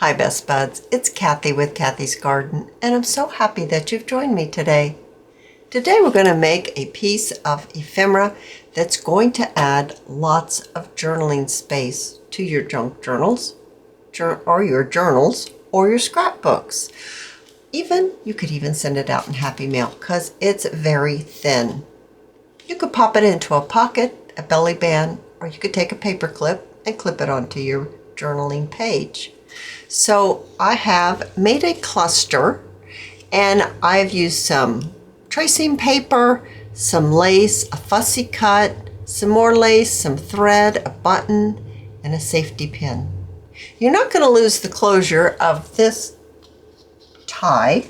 Hi Best Buds, it's Cathy with Cathy's Garden, and I'm so happy that you've joined me today. Today we're going to make a piece of ephemera that's going to add lots of journaling space to your junk journals, or your scrapbooks. You could even send it out in Happy Mail because it's very thin. You could pop it into a pocket, a belly band, or you could take a paper clip and clip it onto your journaling page. So I have made a cluster, and I've used some tracing paper, some lace, a fussy cut, some more lace, some thread, a button, and a safety pin. You're not going to lose the closure of this tie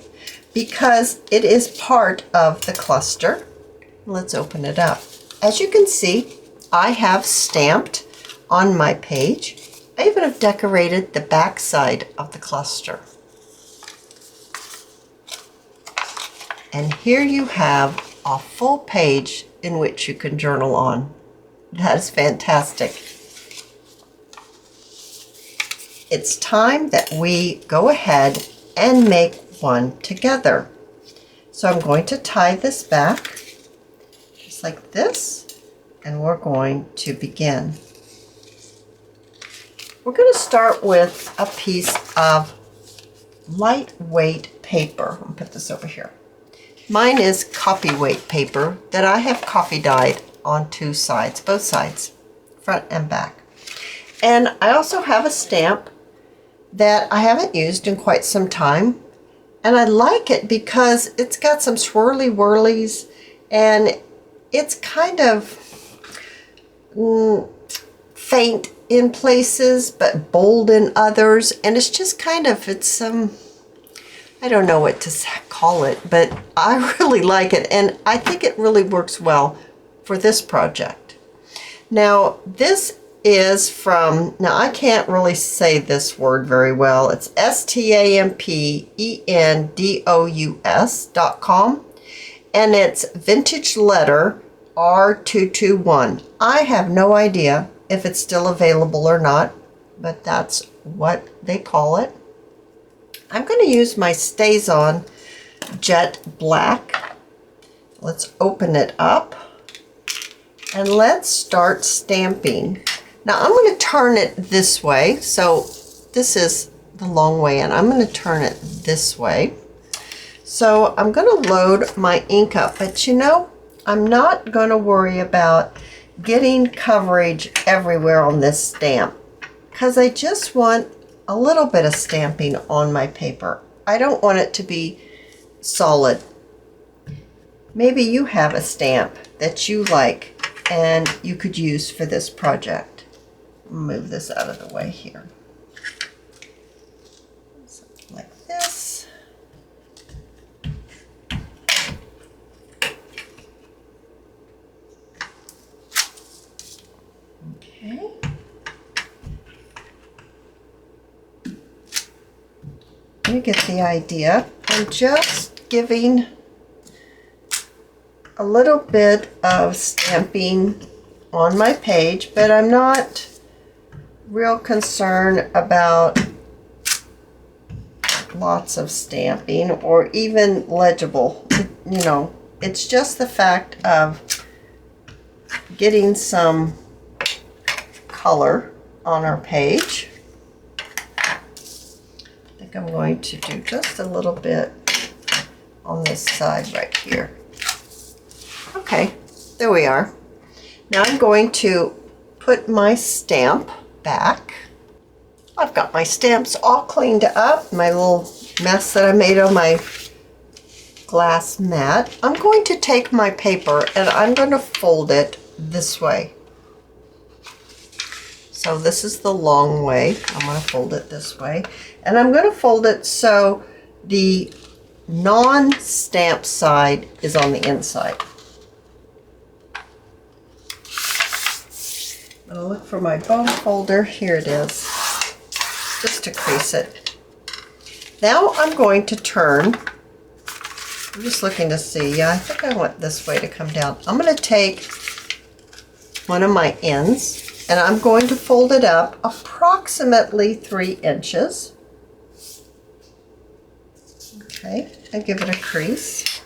because it is part of the cluster. Let's open it up. As you can see, I have stamped on my page. I even have decorated the back side of the cluster. And here you have a full page in which you can journal on. That is fantastic. It's time that we go ahead and make one together. So I'm going to tie this back just like this, and we're going to begin. We're going to start with a piece of lightweight paper. I'll put this over here. Mine is copy weight paper that I have coffee dyed on two sides, both sides, front and back. And I also have a stamp that I haven't used in quite some time. And I like it because it's got some swirly whirlies, and it's kind of faint in places but bold in others, and it's just kind of, I don't know what to call it, but I really like it, and I think it really works well for this project. Now this is from, now I can't really say this word very well, it's stampendous.com, and it's vintage letter R221. I have no idea if it's still available or not, but that's what they call it. I'm going to use my StazOn Jet Black. Let's open it up and let's start stamping. Now I'm going to turn it this way, so this is the long way, and I'm going to turn it this way. So I'm going to load my ink up, but you know, I'm not going to worry about getting coverage everywhere on this stamp because I just want a little bit of stamping on my paper. I don't want it to be solid. Maybe you have a stamp that you like and you could use for this project. Move this out of the way here. Something like this. Okay. You get the idea. I'm just giving a little bit of stamping on my page, but I'm not real concerned about lots of stamping or even legible. You know, it's just the fact of getting some color on our page. I think I'm going to do just a little bit on this side right here. Okay, there we are. Now I'm going to put my stamp back. I've got my stamps all cleaned up, my little mess that I made on my glass mat. I'm going to take my paper and I'm going to fold it this way. So this is the long way. I'm going to fold it this way. And I'm going to fold it so the non-stamp side is on the inside. I'm going to look for my bone folder. Here it is. Just to crease it. Now I'm going to turn. I'm just looking to see. Yeah, I think I want this way to come down. I'm going to take one of my ends and I'm going to fold it up approximately 3 inches. Okay, and give it a crease.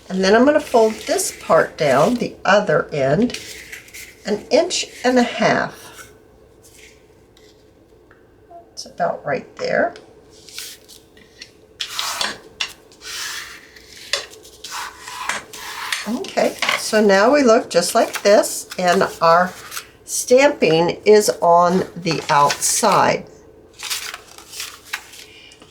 And then I'm going to fold this part down, the other end, 1.5 inches. It's about right there. Okay, so now we look just like this, and our stamping is on the outside.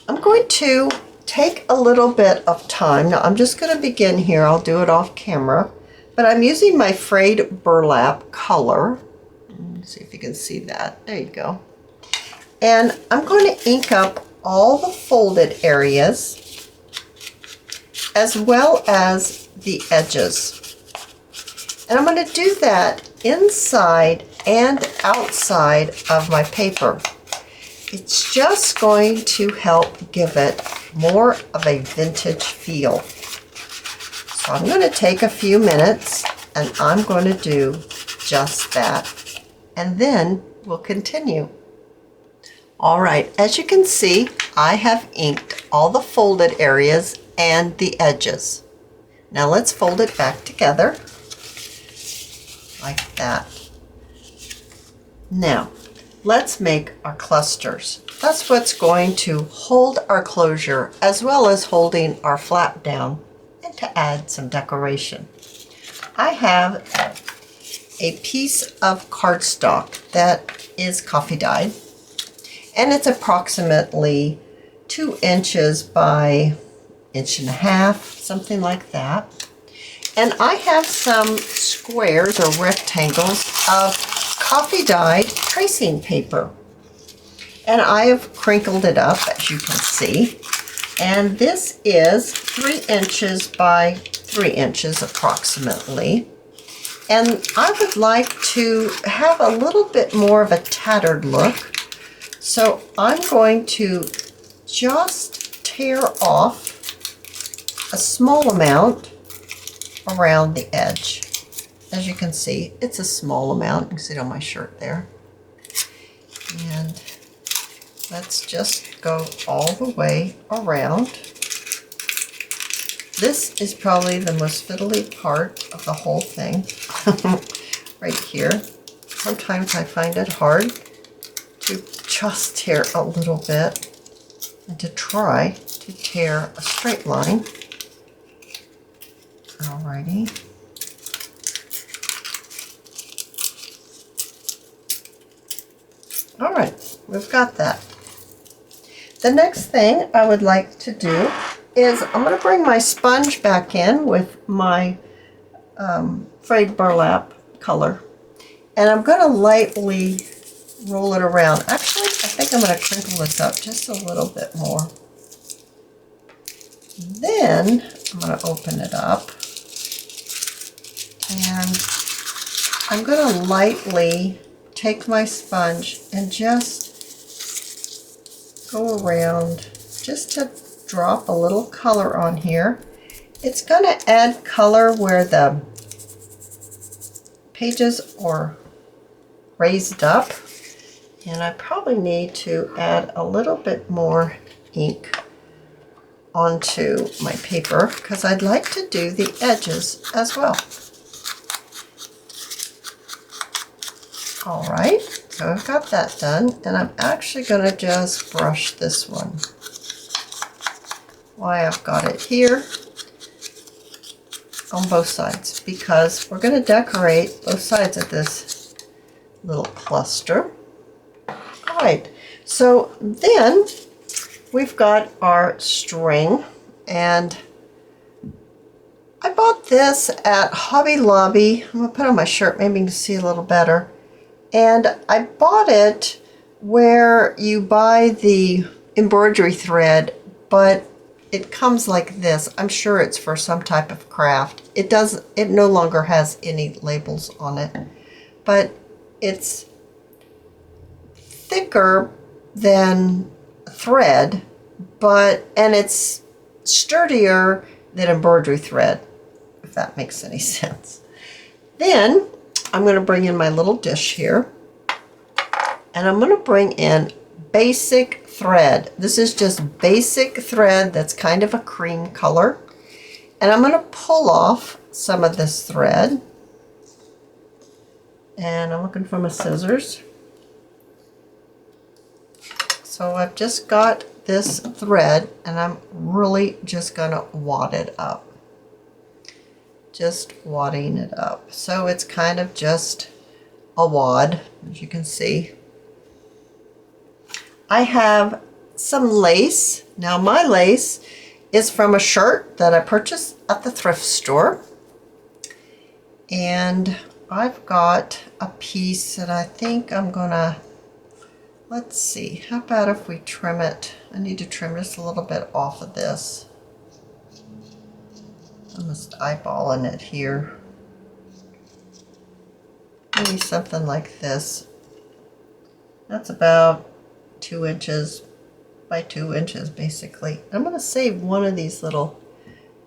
I'm going to take a little bit of time. Now I'm just going to begin here. I'll do it off camera, but I'm using my frayed burlap color. Let's see if you can see that. There you go. And I'm going to ink up all the folded areas as well as the edges. And I'm going to do that inside and outside of my paper. It's just going to help give it more of a vintage feel. So I'm going to take a few minutes and I'm going to do just that. And then we'll continue. All right, as you can see, I have inked all the folded areas and the edges. Now let's fold it back together like that. Now, let's make our clusters. That's what's going to hold our closure as well as holding our flap down and to add some decoration. I have a piece of cardstock that is coffee dyed, and it's approximately 2 inches by 1.5 inches, something like that. And I have some squares or rectangles of coffee dyed tracing paper. And I have crinkled it up, as you can see. And this is 3 inches by 3 inches approximately. And I would like to have a little bit more of a tattered look. So I'm going to just tear off a small amount around the edge. As you can see, it's a small amount. You can see it on my shirt there. And let's just go all the way around. This is probably the most fiddly part of the whole thing. Right here. Sometimes I find it hard to just tear a little bit and to try to tear a straight line. Alrighty. All right, we've got that. The next thing I would like to do is I'm going to bring my sponge back in with my frayed burlap color, and I'm going to lightly roll it around. Actually, I think I'm going to crinkle this up just a little bit more. Then I'm going to open it up, and I'm going to lightly take my sponge and just go around just to drop a little color on here. It's going to add color where the pages are raised up, and I probably need to add a little bit more ink onto my paper because I'd like to do the edges as well. All right, so I've got that done, and I'm actually going to just brush this one. Why I've got it here on both sides, because we're going to decorate both sides of this little cluster. All right, so then we've got our string, and I bought this at Hobby Lobby. I'm going to put it on my shirt, maybe you can see a little better. And I bought it where you buy the embroidery thread, but it comes like this. I'm sure it's for some type of craft. It no longer has any labels on it, but it's thicker than thread, and it's sturdier than embroidery thread, if that makes any sense. Then I'm going to bring in my little dish here, and I'm going to bring in basic thread. This is just basic thread that's kind of a cream color. And I'm going to pull off some of this thread. And I'm looking for my scissors. So I've just got this thread and I'm really just going to wad it up. Just wadding it up. So it's kind of just a wad, as you can see. I have some lace. Now my lace is from a shirt that I purchased at the thrift store. And I've got a piece that I think I'm gonna, let's see, how about if we trim it? I need to trim just a little bit off of this. I'm just eyeballing it here. Maybe something like this. That's about 2 inches by 2 inches basically. I'm going to save one of these little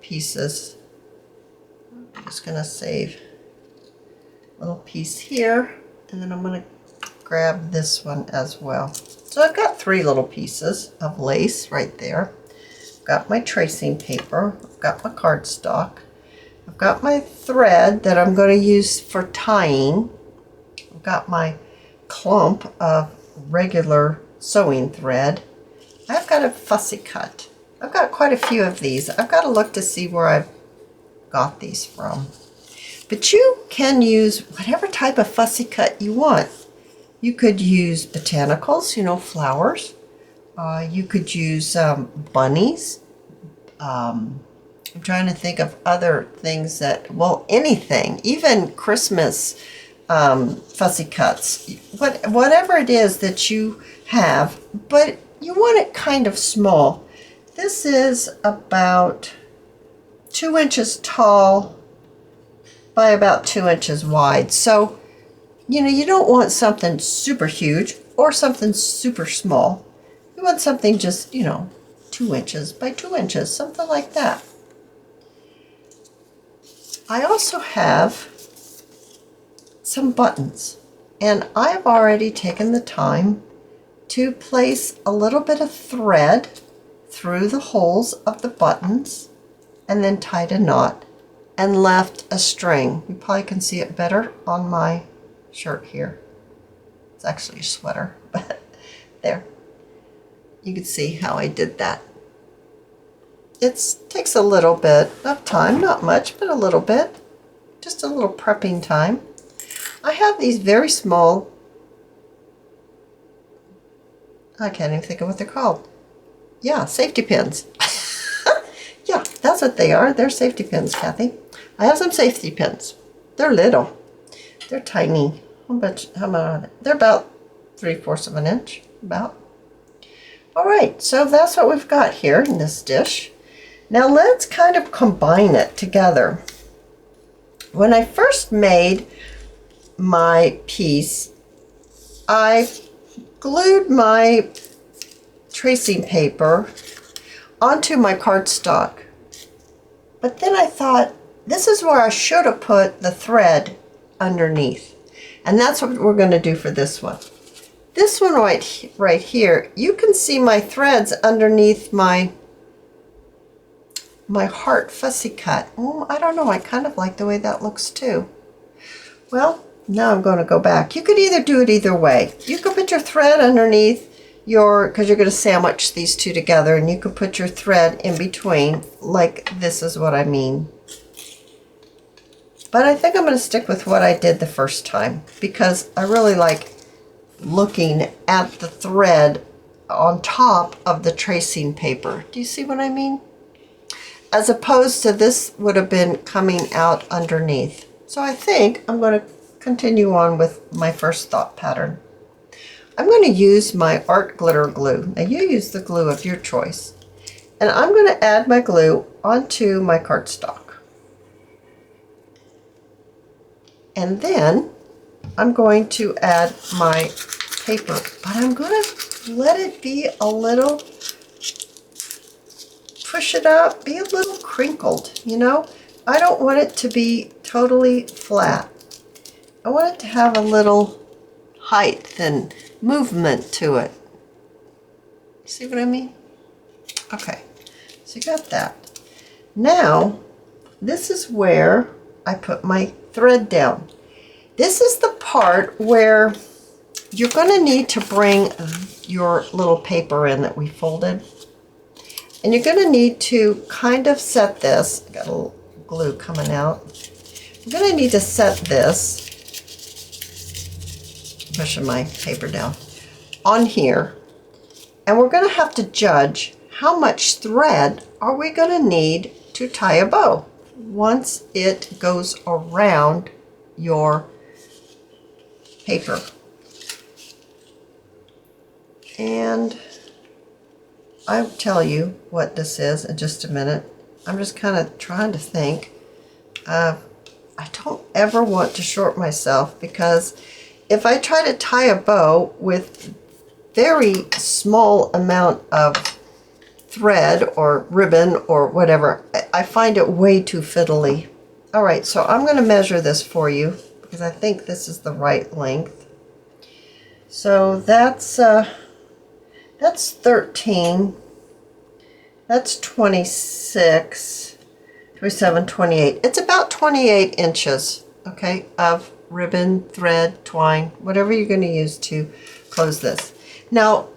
pieces. I'm just going to save a little piece here, and then I'm going to grab this one as well. So I've got 3 little pieces of lace right there. I've got my tracing paper, I've got my cardstock, I've got my thread that I'm going to use for tying, I've got my clump of regular sewing thread, I've got a fussy cut. I've got quite a few of these. I've got to look to see where I've got these from. But you can use whatever type of fussy cut you want. You could use botanicals, you know, flowers. You could use bunnies. I'm trying to think of other things that, well, anything, even Christmas fussy cuts, whatever it is that you have, but you want it kind of small. This is about 2 inches tall by about 2 inches wide. So, you know, you don't want something super huge or something super small. You want something just, you know, 2 inches by 2 inches, something like that. I also have some buttons, and I've already taken the time to place a little bit of thread through the holes of the buttons and then tied a knot and left a string. You probably can see it better on my shirt here. It's actually a sweater, but there. You can see how I did that. It takes a little bit of time, not much, but a little bit. Just a little prepping time. I have these very small, I can't even think of what they're called. Yeah, safety pins. Yeah, that's what they are. They're safety pins, Kathy. I have some safety pins. They're little. They're tiny. How much are they? They're about 3/4 of an inch, about. All right, so that's what we've got here in this dish. Now let's kind of combine it together. When I first made my piece, I glued my tracing paper onto my cardstock. But then I thought, this is where I should have put the thread underneath. And that's what we're going to do for this one. This one right here, you can see my threads underneath my heart fussy cut. I don't know, I kind of like the way that looks too. Well, now I'm going to go back. You could either do it either way. You could put your thread underneath because you're going to sandwich these two together, and you could put your thread in between, like this is what I mean. But I think I'm going to stick with what I did the first time, because I really like looking at the thread on top of the tracing paper. Do you see what I mean? As opposed to this would have been coming out underneath. So I think I'm going to continue on with my first thought pattern. I'm going to use my art glitter glue. Now you use the glue of your choice. And I'm going to add my glue onto my cardstock. And then I'm going to add my paper, but I'm going to let it be a little, push it up, be a little crinkled, you know? I don't want it to be totally flat. I want it to have a little height and movement to it. See what I mean? Okay, so you got that. Now, this is where I put my thread down. This is the part where you're going to need to bring your little paper in that we folded. And you're going to need to kind of set this. I got a little glue coming out. I'm going to need to set this, pushing my paper down, on here. And we're going to have to judge how much thread are we going to need to tie a bow once it goes around your paper. And I'll tell you what this is in just a minute. I'm just kind of trying to think. I don't ever want to short myself, because if I try to tie a bow with very small amount of thread or ribbon or whatever, I find it way too fiddly. All right, so I'm going to measure this for you because I think this is the right length. So that's 13. That's 26, 27, 28. It's about 28 inches, okay, of ribbon, thread, twine, whatever you're going to use to close this. Now,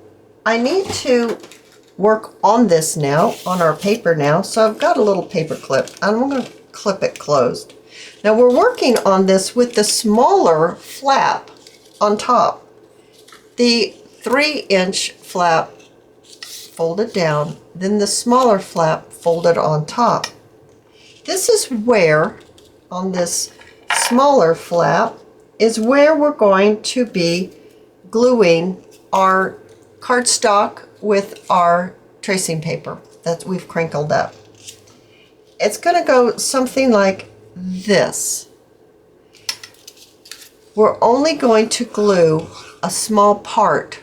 I need to work on this now, on our paper now, so I've got a little paper clip, and I'm going to clip it closed. Now, we're working on this with the smaller flap on top. The 3-inch flap folded down, then the smaller flap folded on top. This is where, on this smaller flap, is where we're going to be gluing our cardstock with our tracing paper that we've crinkled up. It's going to go something like this. We're only going to glue a small part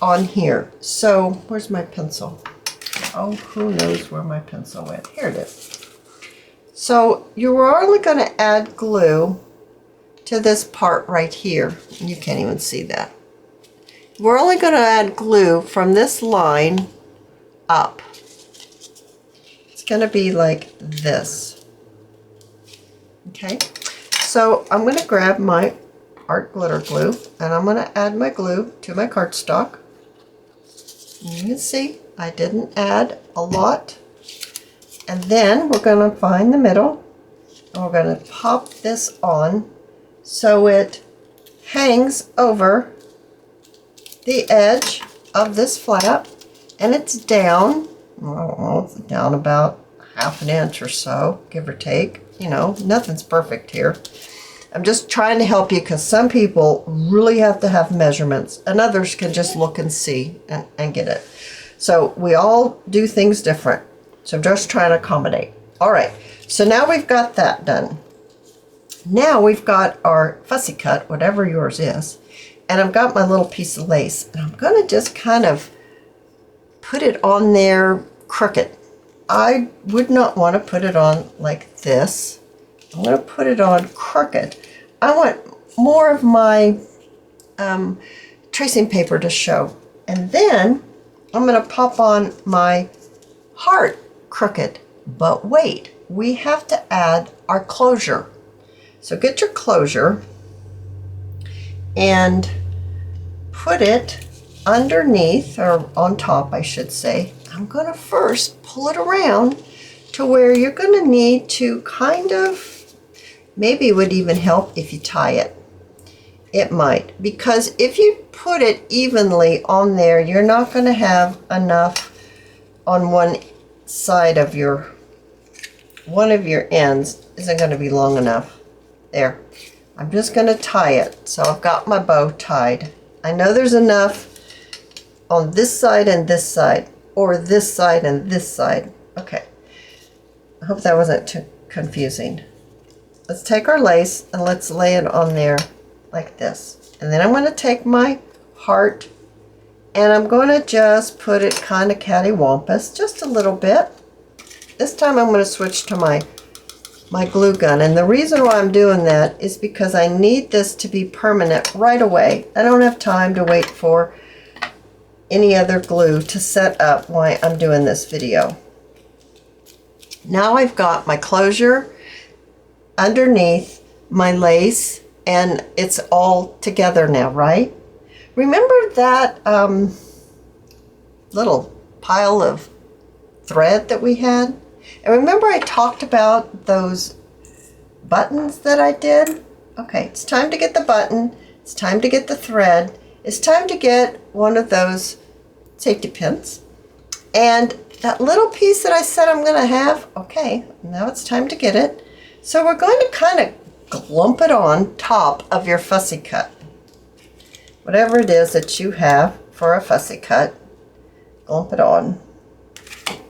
on here. So where's my pencil? Oh, who knows where my pencil went? Here it is. So you're only going to add glue to this part right here. You can't even see that. We're only going to add glue from this line up. It's going to be like this. Okay, so I'm going to grab my art glitter glue and I'm going to add my glue to my cardstock. You can see I didn't add a lot. And then we're going to find the middle and we're going to pop this on so it hangs over the edge of this flap, and it's down, I don't know, it's down about ½ inch or so, give or take. You know, nothing's perfect here. I'm just trying to help you because some people really have to have measurements and others can just look and see and get it. So we all do things different. So I'm just trying to accommodate. All right, so now we've got that done. Now we've got our fussy cut, whatever yours is, and I've got my little piece of lace, and I'm going to just kind of put it on there crooked. I would not want to put it on like this. I'm going to put it on crooked. I want more of my tracing paper to show. And then I'm going to pop on my heart crooked. But wait, we have to add our closure. So get your closure and put it underneath, or on top I should say. I'm going to first pull it around to where you're going to need to kind of, maybe it would even help if you tie it. It might, because if you put it evenly on there, you're not going to have enough on one side of one of your ends isn't going to be long enough. There. I'm just going to tie it. So I've got my bow tied. I know there's enough on this side and this side, or this side and this side. Okay. I hope that wasn't too confusing. Let's take our lace and let's lay it on there like this. And then I'm going to take my heart and I'm going to just put it kind of cattywampus, just a little bit. This time I'm going to switch to my glue gun, and the reason why I'm doing that is because I need this to be permanent right away. I don't have time to wait for any other glue to set up while I'm doing this video. Now I've got my closure underneath my lace, and it's all together now, right? Remember that little pile of thread that we had? And remember I talked about those buttons that I did? Okay, it's time to get the button. It's time to get the thread. It's time to get one of those safety pins. And that little piece that I said I'm going to have, okay, now it's time to get it. So we're going to kind of glump it on top of your fussy cut. Whatever it is that you have for a fussy cut, glump it on.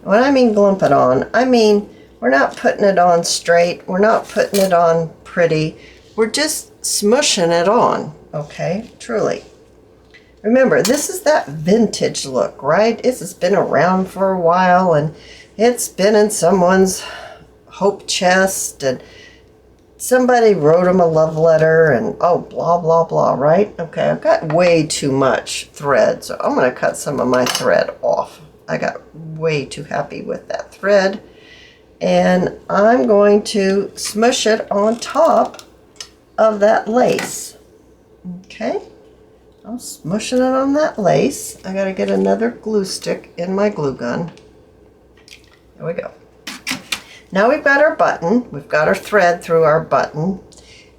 When I mean glump it on, I mean we're not putting it on straight. We're not putting it on pretty. We're just smushing it on, okay? Truly. Remember, this is that vintage look, right? This has been around for a while, and it's been in someone's hope chest, and somebody wrote them a love letter, and oh, blah, blah, blah, right? Okay, I've got way too much thread, so I'm going to cut some of my thread off. I got way too happy with that thread, and I'm going to smush it on top of that lace. Okay, I'm smushing it on that lace. I got to get another glue stick in my glue gun. There we go. Now we've got our button, we've got our thread through our button,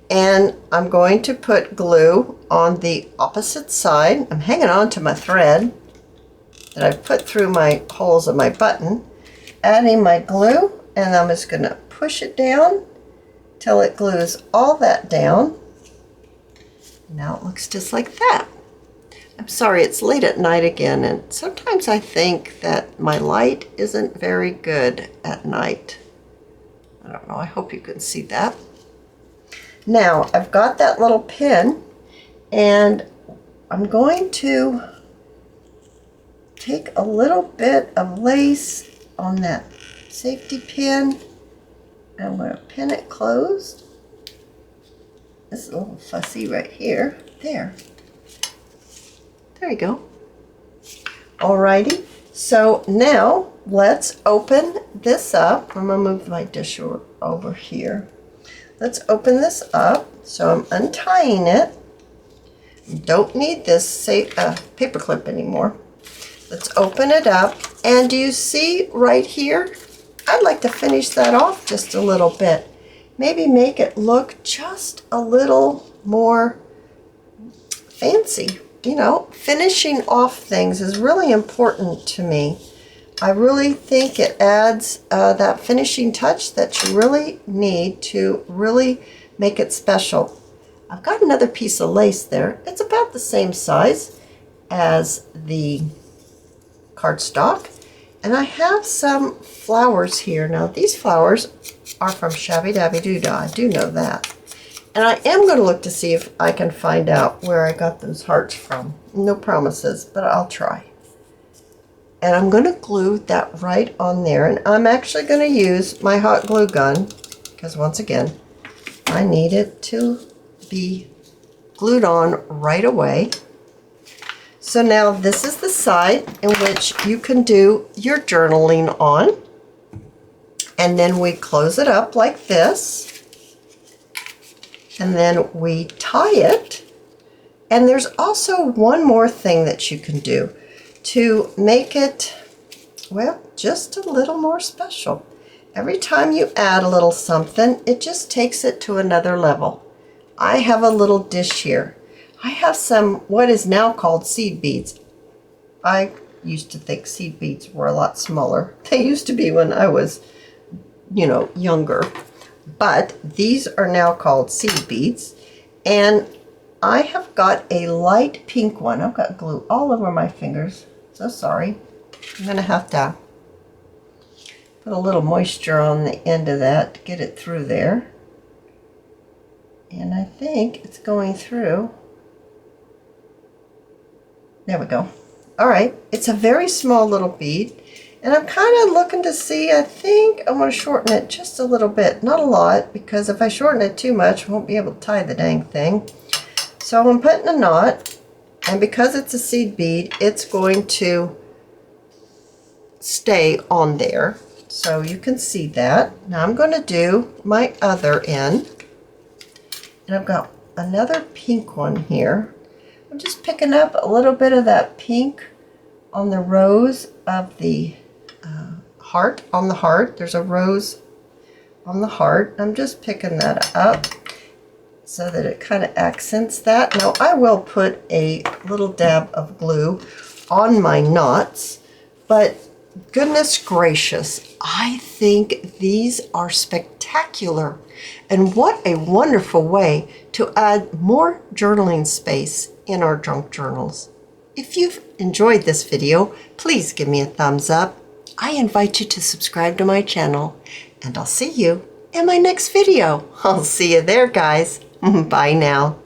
and I'm going to put glue on the opposite side. I'm hanging on to my thread that I've put through my holes of my button, adding my glue, and I'm just going to push it down till it glues all that down. Now it looks just like that. I'm sorry, it's late at night again, and sometimes I think that my light isn't very good at night. I don't know, I hope you can see that. Now, I've got that little pin, and I'm going to take a little bit of lace on that safety pin. I'm going to pin it closed. This is a little fussy right here. There. There you go. Alrighty, so now let's open this up. I'm going to move my dish over here. Let's open this up. So I'm untying it. Don't need this paper clip anymore. Let's open it up. And do you see right here? I'd like to finish that off just a little bit. Maybe make it look just a little more fancy. You know, finishing off things is really important to me. I really think it adds that finishing touch that you really need to really make it special. I've got another piece of lace there. It's about the same size as the cardstock. And I have some flowers here. Now, these flowers are from Shabby Dabby Doodah. I do know that. And I am going to look to see if I can find out where I got those hearts from. No promises, but I'll try. And I'm going to glue that right on there. And I'm actually going to use my hot glue gun because, once again, I need it to be glued on right away. So now this is the side in which you can do your journaling on. And then we close it up like this. And then we tie it. And there's also one more thing that you can do to make it, well, just a little more special. Every time you add a little something, it just takes it to another level. I have a little dish here. I have some what is now called seed beads. I used to think seed beads were a lot smaller. They used to be when I was, you know, younger. But these are now called seed beads. And I have got a light pink one. I've got glue all over my fingers. So sorry. I'm going to have to put a little moisture on the end of that to get it through there. And I think it's going through. There we go. All right. It's a very small little bead. And I'm kind of looking to see, I think I want to shorten it just a little bit. Not a lot, because if I shorten it too much, I won't be able to tie the dang thing. So I'm putting a knot, And because it's a seed bead, it's going to stay on there. So you can see that. Now I'm going to do my other end. And I've got another pink one here. I'm just picking up a little bit of that pink on the rose of the heart. On the heart, there's a rose on the heart. I'm just picking that up so that it kind of accents that. Now I will put a little dab of glue on my knots, but goodness gracious, I think these are spectacular. And what a wonderful way to add more journaling space in our junk journals. If you've enjoyed this video, please give me a thumbs up. I invite you to subscribe to my channel, and I'll see you in my next video. I'll see you there, guys. Bye now.